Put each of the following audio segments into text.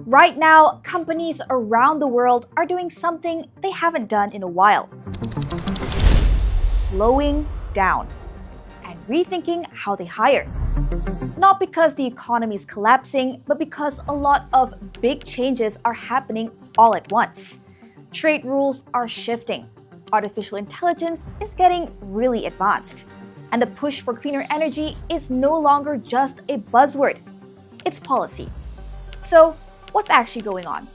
Right now, companies around the world are doing something they haven't done in a while. Slowing down and rethinking how they hire. Not because the economy is collapsing, but because a lot of big changes are happening all at once. Trade rules are shifting. Artificial intelligence is getting really advanced. And the push for cleaner energy is no longer just a buzzword. It's policy. So, what's actually going on?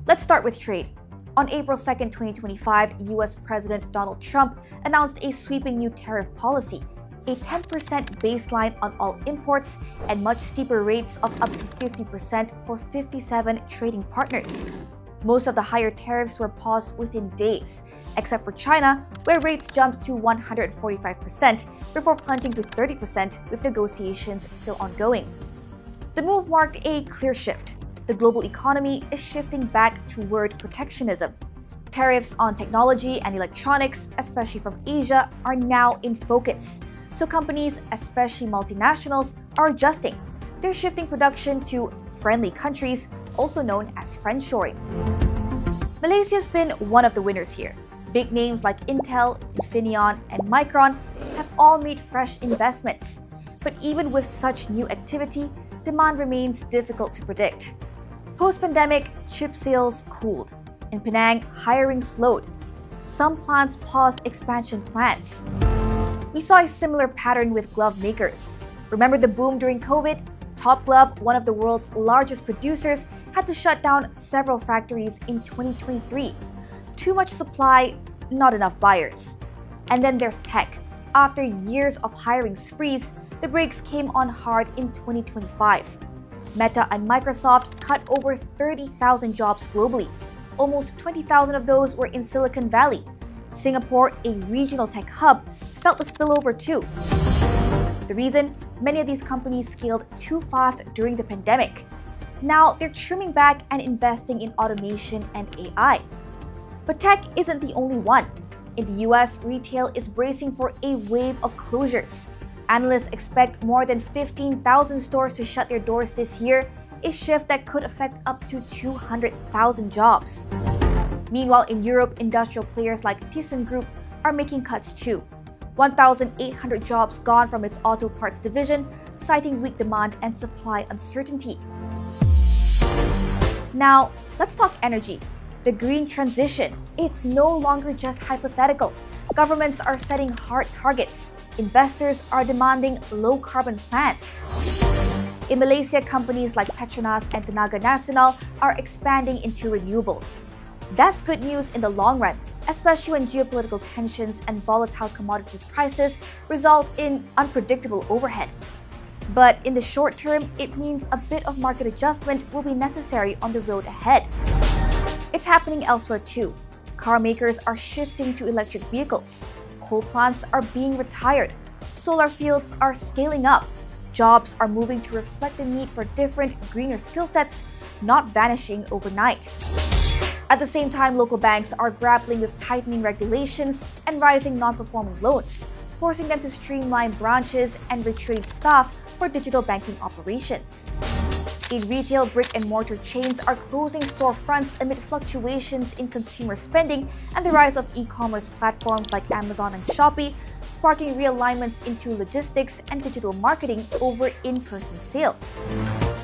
Let's start with trade. On April 2, 2025, US President Donald Trump announced a sweeping new tariff policy, a 10% baseline on all imports and much steeper rates of up to 50% for 57 trading partners. Most of the higher tariffs were paused within days, except for China, where rates jumped to 145% before plunging to 30% with negotiations still ongoing. The move marked a clear shift. The global economy is shifting back toward protectionism. Tariffs on technology and electronics, especially from Asia, are now in focus. So companies, especially multinationals, are adjusting. They're shifting production to friendly countries, also known as friendshoring. Malaysia's been one of the winners here. Big names like Intel, Infineon, and Micron have all made fresh investments. But even with such new activity, demand remains difficult to predict. Post-pandemic, chip sales cooled. In Penang, hiring slowed. Some plants paused expansion plans. We saw a similar pattern with glove makers. Remember the boom during COVID? Top Glove, one of the world's largest producers, had to shut down several factories in 2023. Too much supply, not enough buyers. And then there's tech. After years of hiring sprees, the brakes came on hard in 2025. Meta and Microsoft cut over 30,000 jobs globally. Almost 20,000 of those were in Silicon Valley. Singapore, a regional tech hub, felt the spillover too. The reason? Many of these companies scaled too fast during the pandemic. Now they're trimming back and investing in automation and AI. But tech isn't the only one. In the US, retail is bracing for a wave of closures. Analysts expect more than 15,000 stores to shut their doors this year, a shift that could affect up to 200,000 jobs. Meanwhile, in Europe, industrial players like ThyssenKrupp are making cuts too. 1,800 jobs gone from its auto parts division, citing weak demand and supply uncertainty. Now, let's talk energy. The green transition. It's no longer just hypothetical. Governments are setting hard targets. Investors are demanding low-carbon plans. In Malaysia, companies like Petronas and Tenaga Nasional are expanding into renewables. That's good news in the long run, especially when geopolitical tensions and volatile commodity prices result in unpredictable overhead. But in the short term, it means a bit of market adjustment will be necessary on the road ahead. It's happening elsewhere too. Car makers are shifting to electric vehicles. Coal plants are being retired. Solar fields are scaling up. Jobs are moving to reflect the need for different, greener skill sets, not vanishing overnight. At the same time, local banks are grappling with tightening regulations and rising non-performing loans, forcing them to streamline branches and retrain staff for digital banking operations. In retail, brick-and-mortar chains are closing storefronts amid fluctuations in consumer spending and the rise of e-commerce platforms like Amazon and Shopee, sparking realignments into logistics and digital marketing over in-person sales.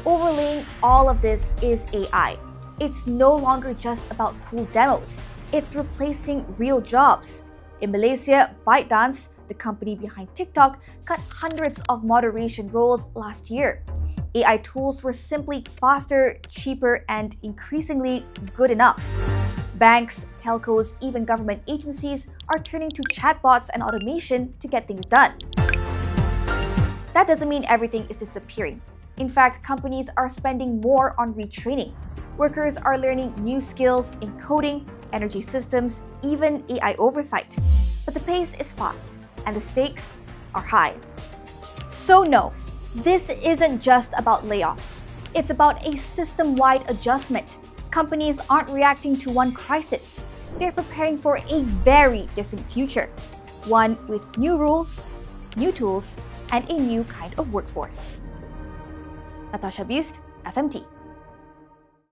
Overlaying all of this is AI. It's no longer just about cool demos. It's replacing real jobs. In Malaysia, ByteDance, the company behind TikTok, cut hundreds of moderation roles last year. AI tools were simply faster, cheaper, and increasingly good enough. Banks, telcos, even government agencies are turning to chatbots and automation to get things done. That doesn't mean everything is disappearing. In fact, companies are spending more on retraining. Workers are learning new skills in coding, energy systems, even AI oversight. But the pace is fast, and the stakes are high. So no, this isn't just about layoffs. It's about a system-wide adjustment. Companies aren't reacting to one crisis. They're preparing for a very different future. One with new rules, new tools, and a new kind of workforce. Natasha Bust, FMT.